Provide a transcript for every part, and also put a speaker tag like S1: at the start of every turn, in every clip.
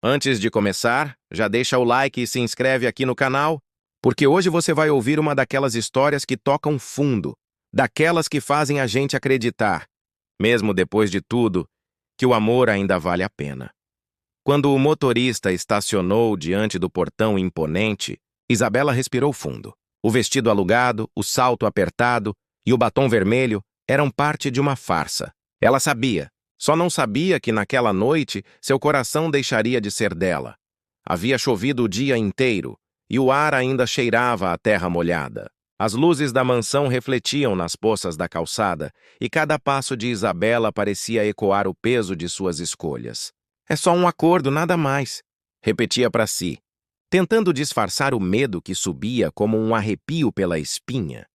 S1: Antes de começar, já deixa o like e se inscreve aqui no canal, porque hoje você vai ouvir uma daquelas histórias que tocam fundo, daquelas que fazem a gente acreditar, mesmo depois de tudo, que o amor ainda vale a pena. Quando o motorista estacionou diante do portão imponente, Isabela respirou fundo. O vestido alugado, o salto apertado e o batom vermelho eram parte de uma farsa. Ela sabia, só não sabia que naquela noite seu coração deixaria de ser dela. Havia chovido o dia inteiro e o ar ainda cheirava a terra molhada. As luzes da mansão refletiam nas poças da calçada e cada passo de Isabela parecia ecoar o peso de suas escolhas. É só um acordo, nada mais, repetia para si, tentando disfarçar o medo que subia como um arrepio pela espinha.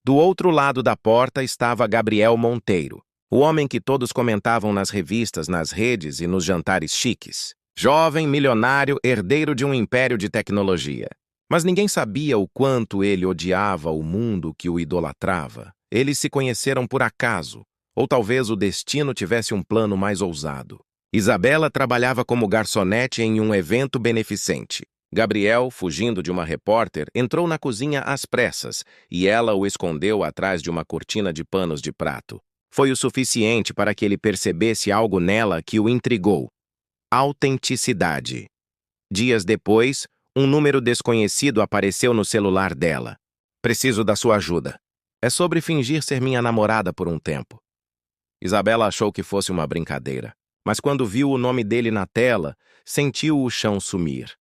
S1: Do outro lado da porta estava Gabriel Monteiro, o homem que todos comentavam nas revistas, nas redes e nos jantares chiques. Jovem, milionário, herdeiro de um império de tecnologia. Mas ninguém sabia o quanto ele odiava o mundo que o idolatrava. Eles se conheceram por acaso, ou talvez o destino tivesse um plano mais ousado. Isabela trabalhava como garçonete em um evento beneficente. Gabriel, fugindo de uma repórter, entrou na cozinha às pressas e ela o escondeu atrás de uma cortina de panos de prato. Foi o suficiente para que ele percebesse algo nela que o intrigou. Autenticidade. Dias depois, um número desconhecido apareceu no celular dela. Preciso da sua ajuda. É sobre fingir ser minha namorada por um tempo. Isabela achou que fosse uma brincadeira, mas quando viu o nome dele na tela, sentiu o chão sumir.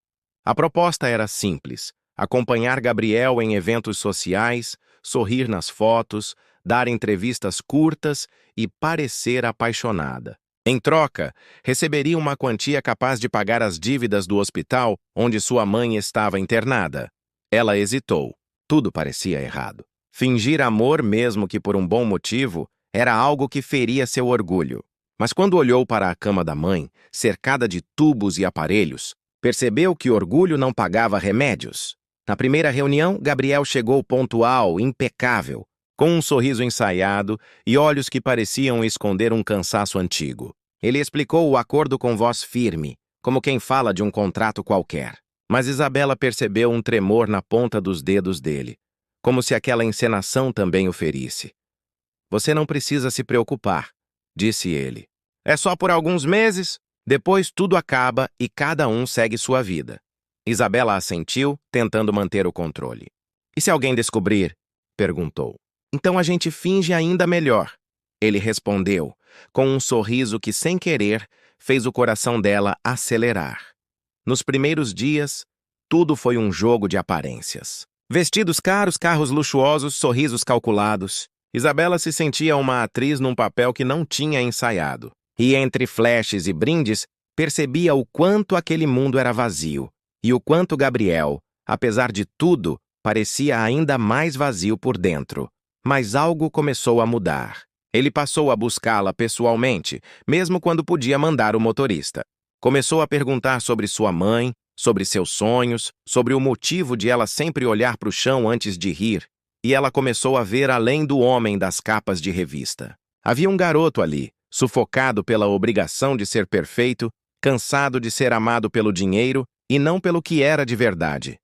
S1: A proposta era simples: acompanhar Gabriel em eventos sociais, sorrir nas fotos, dar entrevistas curtas e parecer apaixonada. Em troca, receberia uma quantia capaz de pagar as dívidas do hospital onde sua mãe estava internada. Ela hesitou. Tudo parecia errado. Fingir amor, mesmo que por um bom motivo, era algo que feria seu orgulho. Mas quando olhou para a cama da mãe, cercada de tubos e aparelhos, percebeu que orgulho não pagava remédios. Na primeira reunião, Gabriel chegou pontual, impecável, com um sorriso ensaiado e olhos que pareciam esconder um cansaço antigo. Ele explicou o acordo com voz firme, como quem fala de um contrato qualquer. Mas Isabela percebeu um tremor na ponta dos dedos dele, como se aquela encenação também o ferisse. Você não precisa se preocupar, disse ele. É só por alguns meses, depois tudo acaba e cada um segue sua vida. Isabela assentiu, tentando manter o controle. E se alguém descobrir? Perguntou. Então a gente finge ainda melhor. Ele respondeu, com um sorriso que, sem querer, fez o coração dela acelerar. Nos primeiros dias, tudo foi um jogo de aparências. Vestidos caros, carros luxuosos, sorrisos calculados. Isabela se sentia uma atriz num papel que não tinha ensaiado. E entre flashes e brindes, percebia o quanto aquele mundo era vazio. E o quanto Gabriel, apesar de tudo, parecia ainda mais vazio por dentro. Mas algo começou a mudar. Ele passou a buscá-la pessoalmente, mesmo quando podia mandar o motorista. Começou a perguntar sobre sua mãe, sobre seus sonhos, sobre o motivo de ela sempre olhar para o chão antes de rir. E ela começou a ver além do homem das capas de revista. Havia um garoto ali, sufocado pela obrigação de ser perfeito, cansado de ser amado pelo dinheiro e não pelo que era de verdade.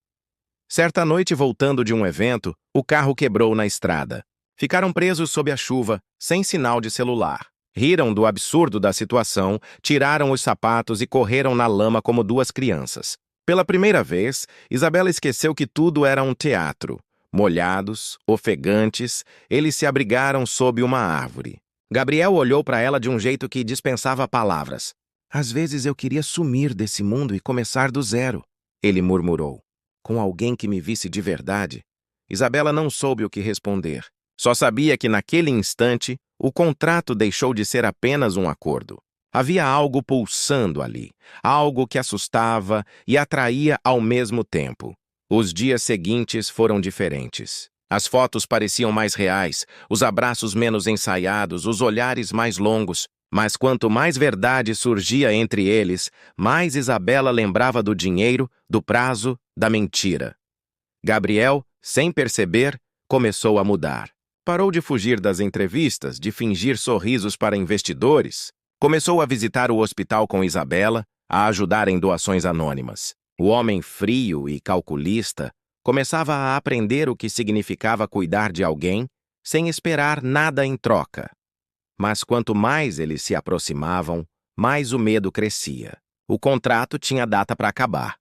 S1: Certa noite, voltando de um evento, o carro quebrou na estrada. Ficaram presos sob a chuva, sem sinal de celular. Riram do absurdo da situação, tiraram os sapatos e correram na lama como duas crianças. Pela primeira vez, Isabela esqueceu que tudo era um teatro. Molhados, ofegantes, eles se abrigaram sob uma árvore. Gabriel olhou para ela de um jeito que dispensava palavras. Às vezes eu queria sumir desse mundo e começar do zero, ele murmurou. Com alguém que me visse de verdade. Isabela não soube o que responder. Só sabia que naquele instante, o contrato deixou de ser apenas um acordo. Havia algo pulsando ali, algo que assustava e atraía ao mesmo tempo. Os dias seguintes foram diferentes. As fotos pareciam mais reais, os abraços menos ensaiados, os olhares mais longos. Mas quanto mais verdade surgia entre eles, mais Isabela lembrava do dinheiro, do prazo, da mentira. Gabriel, sem perceber, começou a mudar. Parou de fugir das entrevistas, de fingir sorrisos para investidores. Começou a visitar o hospital com Isabela, a ajudar em doações anônimas. O homem frio e calculista começava a aprender o que significava cuidar de alguém sem esperar nada em troca. Mas quanto mais eles se aproximavam, mais o medo crescia. O contrato tinha data para acabar.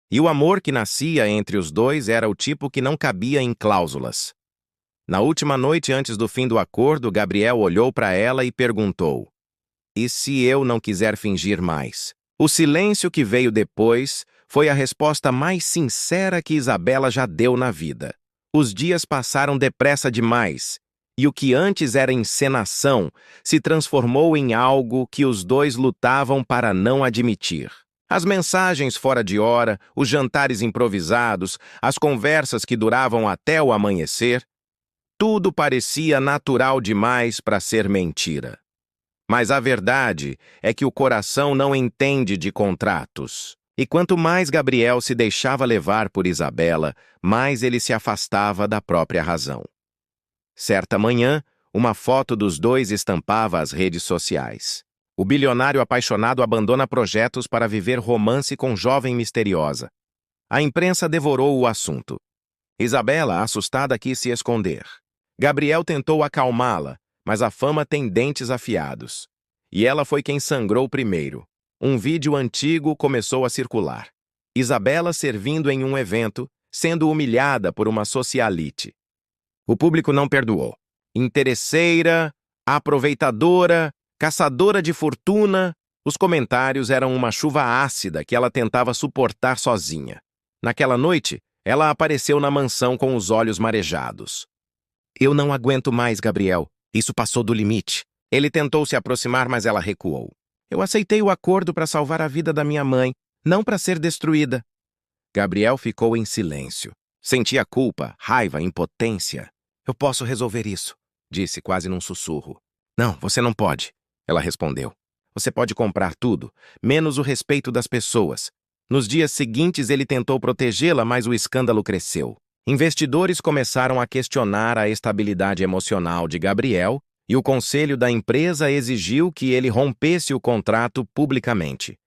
S1: E o amor que nascia entre os dois era o tipo que não cabia em cláusulas. Na última noite antes do fim do acordo, Gabriel olhou para ela e perguntou: "E se eu não quiser fingir mais?" O silêncio que veio depois foi a resposta mais sincera que Isabela já deu na vida. Os dias passaram depressa demais, e o que antes era encenação se transformou em algo que os dois lutavam para não admitir. As mensagens fora de hora, os jantares improvisados, as conversas que duravam até o amanhecer, tudo parecia natural demais para ser mentira. Mas a verdade é que o coração não entende de contratos. E quanto mais Gabriel se deixava levar por Isabela, mais ele se afastava da própria razão. Certa manhã, uma foto dos dois estampava as redes sociais. O bilionário apaixonado abandona projetos para viver romance com jovem misteriosa. A imprensa devorou o assunto. Isabela, assustada, quis se esconder. Gabriel tentou acalmá-la, mas a fama tem dentes afiados. E ela foi quem sangrou primeiro. Um vídeo antigo começou a circular. Isabela servindo em um evento, sendo humilhada por uma socialite. O público não perdoou. Interesseira, aproveitadora, caçadora de fortuna, os comentários eram uma chuva ácida que ela tentava suportar sozinha. Naquela noite, ela apareceu na mansão com os olhos marejados. "Eu não aguento mais, Gabriel. Isso passou do limite." Ele tentou se aproximar, mas ela recuou. "Eu aceitei o acordo para salvar a vida da minha mãe, não para ser destruída." Gabriel ficou em silêncio. Sentia culpa, raiva, impotência. "Eu posso resolver isso", disse quase num sussurro. "Não, você não pode", ela respondeu. "Você pode comprar tudo, menos o respeito das pessoas." Nos dias seguintes, ele tentou protegê-la, mas o escândalo cresceu. Investidores começaram a questionar a estabilidade emocional de Gabriel e o conselho da empresa exigiu que ele rompesse o contrato publicamente.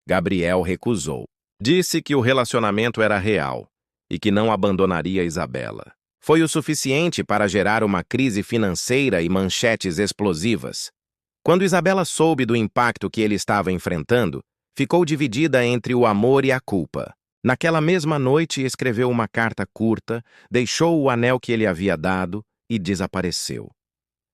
S1: Gabriel recusou. Disse que o relacionamento era real e que não abandonaria Isabela. Foi o suficiente para gerar uma crise financeira e manchetes explosivas. Quando Isabela soube do impacto que ele estava enfrentando, ficou dividida entre o amor e a culpa. Naquela mesma noite, escreveu uma carta curta, deixou o anel que ele havia dado e desapareceu.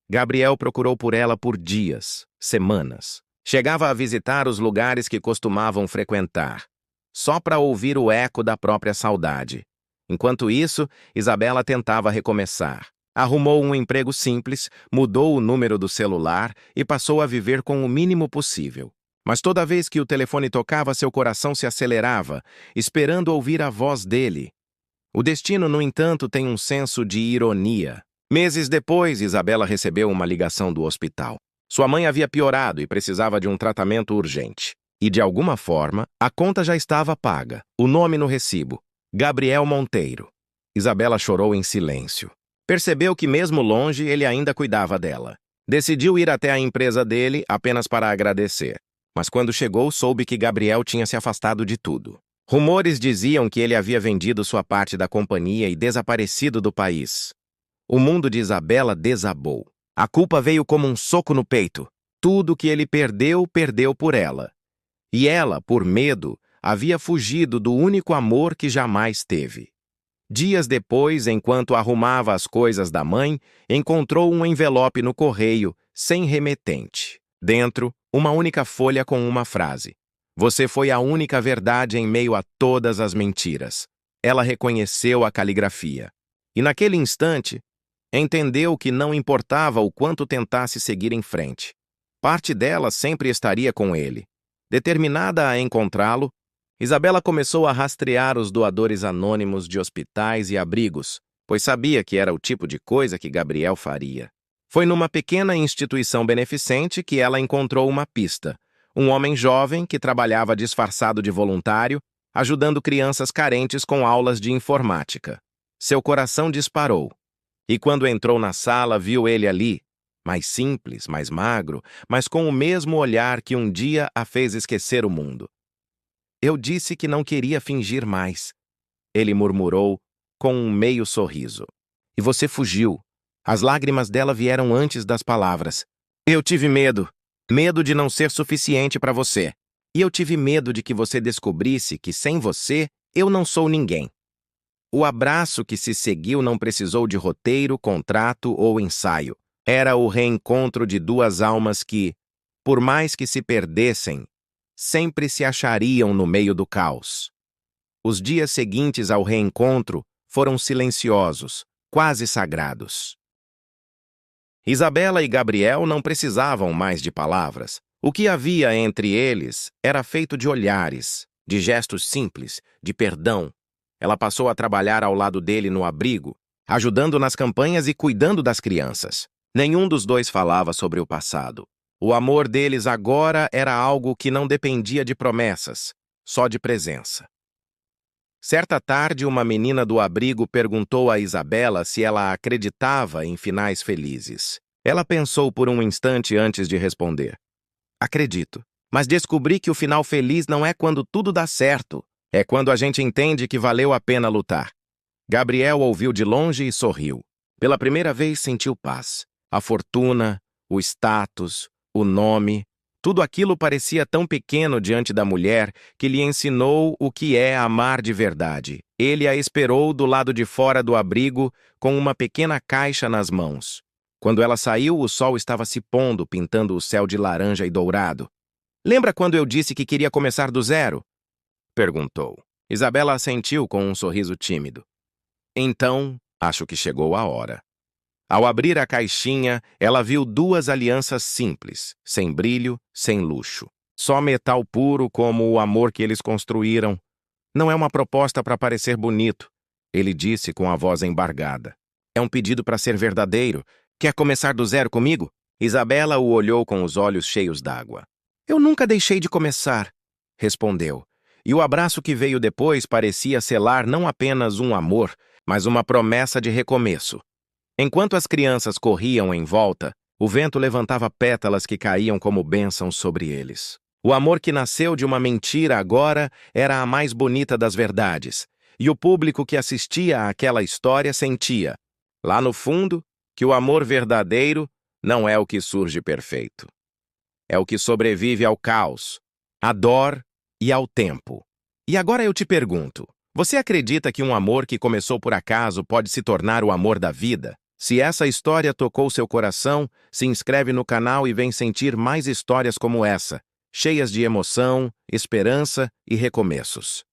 S1: Gabriel procurou por ela por dias, semanas. Chegava a visitar os lugares que costumavam frequentar, só para ouvir o eco da própria saudade. Enquanto isso, Isabela tentava recomeçar. Arrumou um emprego simples, mudou o número do celular e passou a viver com o mínimo possível. Mas toda vez que o telefone tocava, seu coração se acelerava, esperando ouvir a voz dele. O destino, no entanto, tem um senso de ironia. Meses depois, Isabela recebeu uma ligação do hospital. Sua mãe havia piorado e precisava de um tratamento urgente. E, de alguma forma, a conta já estava paga. O nome no recibo: Gabriel Monteiro. Isabela chorou em silêncio. Percebeu que, mesmo longe, ele ainda cuidava dela. Decidiu ir até a empresa dele apenas para agradecer. Mas quando chegou, soube que Gabriel tinha se afastado de tudo. Rumores diziam que ele havia vendido sua parte da companhia e desaparecido do país. O mundo de Isabela desabou. A culpa veio como um soco no peito. Tudo que ele perdeu, perdeu por ela. E ela, por medo, havia fugido do único amor que jamais teve. Dias depois, enquanto arrumava as coisas da mãe, encontrou um envelope no correio, sem remetente. Dentro, uma única folha com uma frase: "Você foi a única verdade em meio a todas as mentiras." Ela reconheceu a caligrafia. E naquele instante, entendeu que não importava o quanto tentasse seguir em frente. Parte dela sempre estaria com ele. Determinada a encontrá-lo, Isabela começou a rastrear os doadores anônimos de hospitais e abrigos, pois sabia que era o tipo de coisa que Gabriel faria. Foi numa pequena instituição beneficente que ela encontrou uma pista: um homem jovem que trabalhava disfarçado de voluntário, ajudando crianças carentes com aulas de informática. Seu coração disparou. E quando entrou na sala, viu ele ali, mais simples, mais magro, mas com o mesmo olhar que um dia a fez esquecer o mundo. Eu disse que não queria fingir mais. Ele murmurou com um meio sorriso. E você fugiu. As lágrimas dela vieram antes das palavras. Eu tive medo. Medo de não ser suficiente para você. E eu tive medo de que você descobrisse que, sem você, eu não sou ninguém. O abraço que se seguiu não precisou de roteiro, contrato ou ensaio. Era o reencontro de duas almas que, por mais que se perdessem, sempre se achariam no meio do caos. Os dias seguintes ao reencontro foram silenciosos, quase sagrados. Isabela e Gabriel não precisavam mais de palavras. O que havia entre eles era feito de olhares, de gestos simples, de perdão. Ela passou a trabalhar ao lado dele no abrigo, ajudando nas campanhas e cuidando das crianças. Nenhum dos dois falava sobre o passado. O amor deles agora era algo que não dependia de promessas, só de presença. Certa tarde, uma menina do abrigo perguntou a Isabela se ela acreditava em finais felizes. Ela pensou por um instante antes de responder. Acredito, mas descobri que o final feliz não é quando tudo dá certo, é quando a gente entende que valeu a pena lutar. Gabriel ouviu de longe e sorriu. Pela primeira vez sentiu paz. A fortuna, o status, o nome, tudo aquilo parecia tão pequeno diante da mulher que lhe ensinou o que é amar de verdade. Ele a esperou do lado de fora do abrigo com uma pequena caixa nas mãos. Quando ela saiu, o sol estava se pondo, pintando o céu de laranja e dourado. Lembra quando eu disse que queria começar do zero? Perguntou. Isabela assentiu com um sorriso tímido. Então, acho que chegou a hora. Ao abrir a caixinha, ela viu duas alianças simples, sem brilho, sem luxo. Só metal puro como o amor que eles construíram. Não é uma proposta para parecer bonito, ele disse com a voz embargada. É um pedido para ser verdadeiro. Quer começar do zero comigo? Isabela o olhou com os olhos cheios d'água. Eu nunca deixei de começar, respondeu. E o abraço que veio depois parecia selar não apenas um amor, mas uma promessa de recomeço. Enquanto as crianças corriam em volta, o vento levantava pétalas que caíam como bênçãos sobre eles. O amor que nasceu de uma mentira agora era a mais bonita das verdades, e o público que assistia àquela história sentia, lá no fundo, que o amor verdadeiro não é o que surge perfeito. É o que sobrevive ao caos, à dor e ao tempo. E agora eu te pergunto, você acredita que um amor que começou por acaso pode se tornar o amor da vida? Se essa história tocou seu coração, se inscreve no canal e vem sentir mais histórias como essa, cheias de emoção, esperança e recomeços.